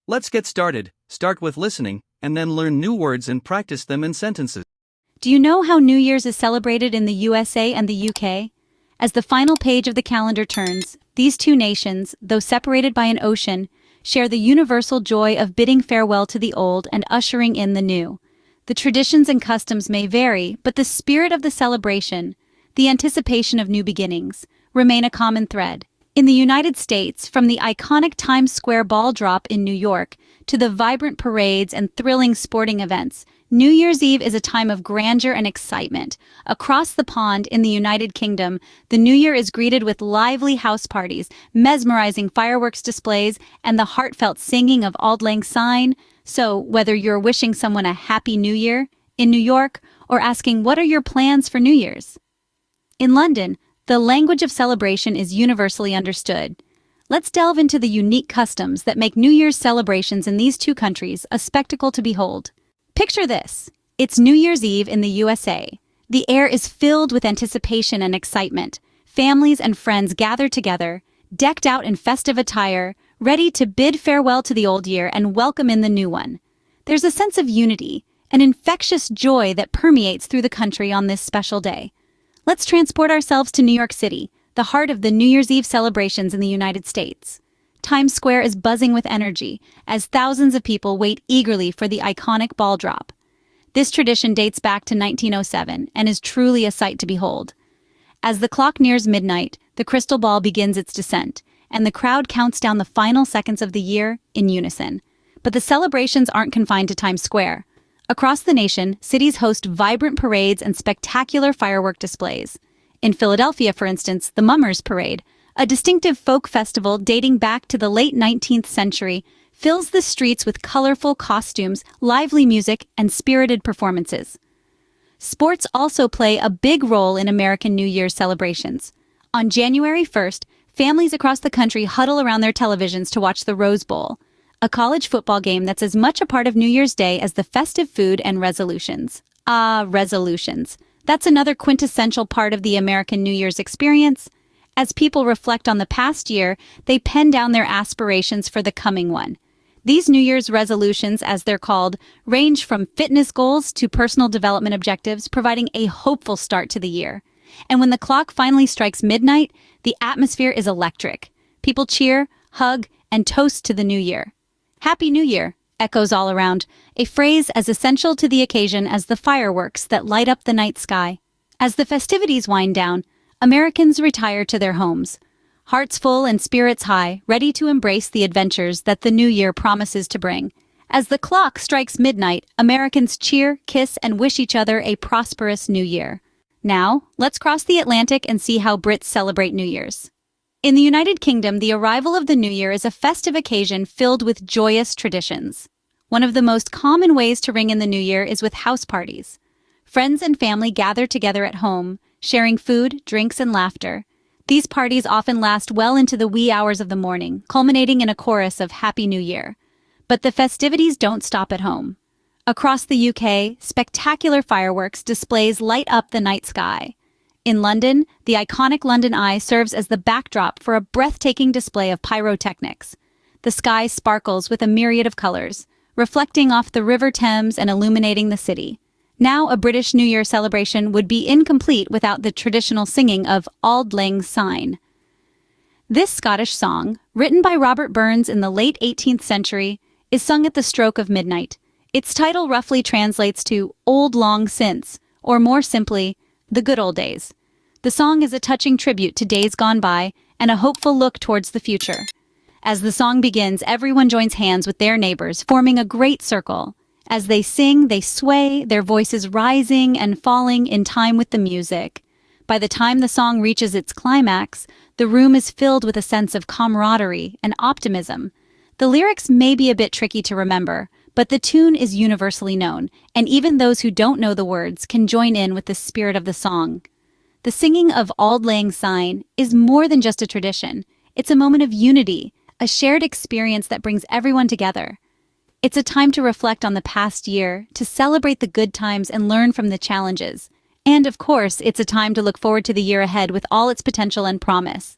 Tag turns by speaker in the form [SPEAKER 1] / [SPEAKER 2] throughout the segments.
[SPEAKER 1] Let's get started. Start with listening, and then learn new words and practice them in sentences.
[SPEAKER 2] Do you know how New Year's is celebrated in the USA and the UK? As the final page of the calendar turns, these two nations, though separated by an ocean, share the universal joy of bidding farewell to the old and ushering in the new. The traditions and customs may vary, but the spirit of the celebration, the anticipation of new beginnings, remain a common thread. In the United States, from the iconic Times Square ball drop in New York to the vibrant parades and thrilling sporting events, New Year's Eve is a time of grandeur and excitement. Across the pond in the United Kingdom, the New Year is greeted with lively house parties, mesmerizing fireworks displays, and the heartfelt singing of Auld Lang Syne. So, whether you're wishing someone a Happy New Year in New York or asking what are your plans for New Year's? In London, the language of celebration is universally understood. Let's delve into the unique customs that make New Year's celebrations in these two countries a spectacle to behold. Picture this. It's New Year's Eve in the USA. The air is filled with anticipation and excitement. Families and friends gather together, decked out in festive attire, ready to bid farewell to the old year and welcome in the new one. There's a sense of unity, an infectious joy that permeates through the country on this special day. Let's transport ourselves to New York City, the heart of the New Year's Eve celebrations in the United States. Times Square is buzzing with energy as thousands of people wait eagerly for the iconic ball drop. This tradition dates back to 1907 and is truly a sight to behold. As the clock nears midnight, the crystal ball begins its descent, and the crowd counts down the final seconds of the year in unison. But the celebrations aren't confined to Times Square. Across the nation, cities host vibrant parades and spectacular firework displays. In Philadelphia, for instance, the Mummers Parade, a distinctive folk festival dating back to the late 19th century, fills the streets with colorful costumes, lively music, and spirited performances. Sports also play a big role in American New Year's celebrations. On January 1st, families across the country huddle around their televisions to watch the Rose Bowl, a college football game that's as much a part of New Year's Day as the festive food and resolutions. Resolutions. That's another quintessential part of the American New Year's experience. As people reflect on the past year, they pen down their aspirations for the coming one. These New Year's resolutions, as they're called, range from fitness goals to personal development objectives, providing a hopeful start to the year. And when the clock finally strikes midnight, the atmosphere is electric. People cheer, hug, and toast to the new year. Happy New Year echoes all around, a phrase as essential to the occasion as the fireworks that light up the night sky. As the festivities wind down, Americans retire to their homes, hearts full and spirits high, ready to embrace the adventures that the new year promises to bring. As the clock strikes midnight, Americans cheer, kiss, and wish each other a prosperous new year. Now, let's cross the Atlantic and see how Brits celebrate New Year's. In the United Kingdom, the arrival of the New Year is a festive occasion filled with joyous traditions. One of the most common ways to ring in the New Year is with house parties. Friends and family gather together at home, sharing food, drinks, and laughter. These parties often last well into the wee hours of the morning, culminating in a chorus of Happy New Year. But the festivities don't stop at home. Across the UK, spectacular fireworks displays light up the night sky. In London, the iconic London Eye serves as the backdrop for a breathtaking display of pyrotechnics. The sky sparkles with a myriad of colors, reflecting off the River Thames and illuminating the city. Now, a British New Year celebration would be incomplete without the traditional singing of Auld Lang Syne. This Scottish song, written by Robert Burns in the late 18th century, is sung at the stroke of midnight. Its title roughly translates to Old Long Since, or more simply, The Good Old Days. The song is a touching tribute to days gone by and a hopeful look towards the future. As the song begins, everyone joins hands with their neighbors, forming a great circle. As they sing, they sway, their voices rising and falling in time with the music. By the time the song reaches its climax, the room is filled with a sense of camaraderie and optimism. The lyrics may be a bit tricky to remember, but the tune is universally known, and even those who don't know the words can join in with the spirit of the song. The singing of Auld Lang Syne is more than just a tradition. It's a moment of unity, a shared experience that brings everyone together. It's a time to reflect on the past year, to celebrate the good times and learn from the challenges. And of course, it's a time to look forward to the year ahead with all its potential and promise.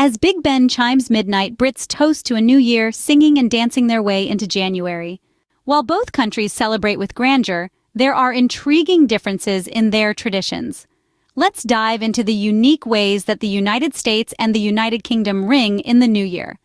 [SPEAKER 2] As Big Ben chimes midnight, Brits toast to a new year, singing and dancing their way into January. While both countries celebrate with grandeur, there are intriguing differences in their traditions. Let's dive into the unique ways that the United States and the United Kingdom ring in the new year.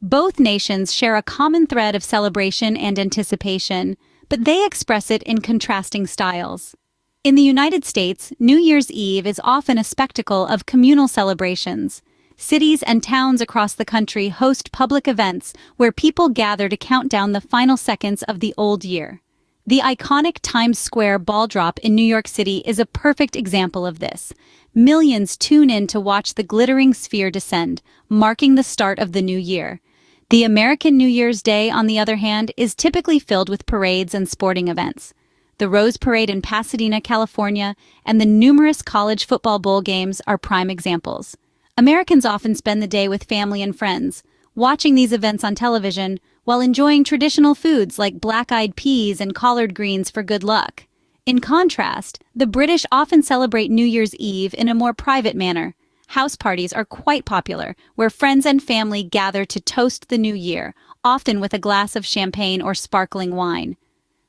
[SPEAKER 2] Both nations share a common thread of celebration and anticipation, but they express it in contrasting styles. In the United States, New Year's Eve is often a spectacle of communal celebrations. Cities and towns across the country host public events where people gather to count down the final seconds of the old year. The iconic Times Square ball drop in New York City is a perfect example of this. Millions tune in to watch the glittering sphere descend, marking the start of the new year. The American New Year's Day, on the other hand, is typically filled with parades and sporting events. The Rose Parade in Pasadena, California, and the numerous college football bowl games are prime examples. Americans often spend the day with family and friends, watching these events on television while enjoying traditional foods like black-eyed peas and collard greens for good luck. In contrast, the British often celebrate New Year's Eve in a more private manner. House parties are quite popular, where friends and family gather to toast the new year, often with a glass of champagne or sparkling wine.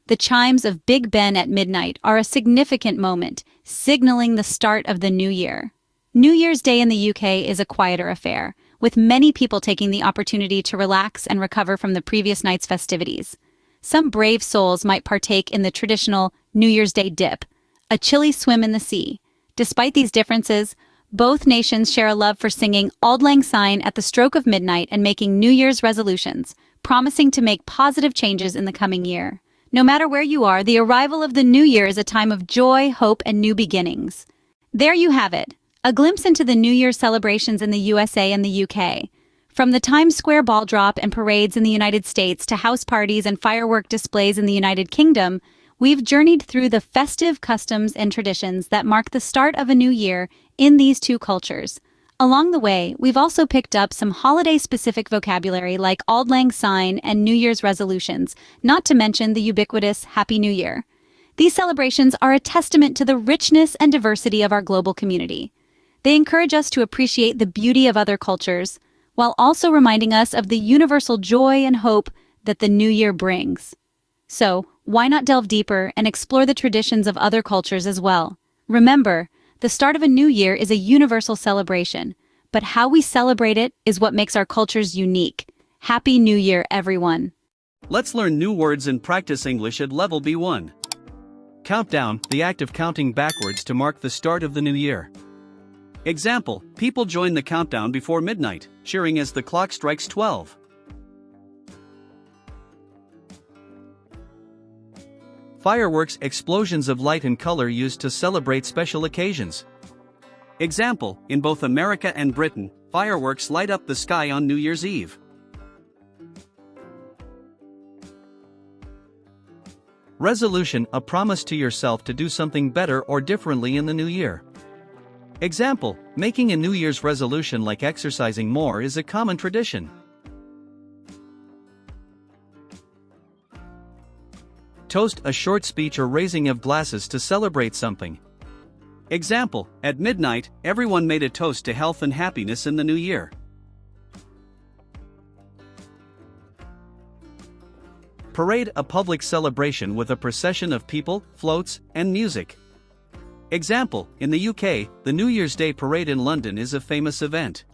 [SPEAKER 2] The chimes of Big Ben at midnight are a significant moment, signaling the start of the new year. New Year's Day in the UK is a quieter affair, with many people taking the opportunity to relax and recover from the previous night's festivities. Some brave souls might partake in the traditional New Year's Day dip, a chilly swim in the sea. Despite these differences, both nations share a love for singing Auld Lang Syne at the stroke of midnight and making New Year's resolutions, promising to make positive changes in the coming year. No matter where you are, the arrival of the new year is a time of joy, hope, and new beginnings. There you have it, a glimpse into the New Year celebrations in the USA and the UK. From the Times Square ball drop and parades in the United States to house parties and firework displays in the United Kingdom, we've journeyed through the festive customs and traditions that mark the start of a new year in these two cultures. Along the way, we've also picked up some holiday-specific vocabulary like Auld Lang Syne and New Year's resolutions, not to mention the ubiquitous Happy New Year. These celebrations are a testament to the richness and diversity of our global community. They encourage us to appreciate the beauty of other cultures, while also reminding us of the universal joy and hope that the new year brings. So, why not delve deeper and explore the traditions of other cultures as well? Remember, the start of a new year is a universal celebration, but how we celebrate it is what makes our cultures unique. Happy New Year, everyone!
[SPEAKER 1] Let's learn new words and practice English at level B1. Countdown, the act of counting backwards to mark the start of the new year. Example, people join the countdown before midnight, cheering as the clock strikes 12. Fireworks, explosions of light and color used to celebrate special occasions. Example, in both America and Britain, fireworks light up the sky on New Year's Eve. Resolution, a promise to yourself to do something better or differently in the new year. Example, making a New Year's resolution like exercising more is a common tradition. Toast, a short speech or raising of glasses to celebrate something. Example, at midnight, everyone made a toast to health and happiness in the new year. Parade, a public celebration with a procession of people, floats, and music. Example, in the UK, the New Year's Day parade in London is a famous event.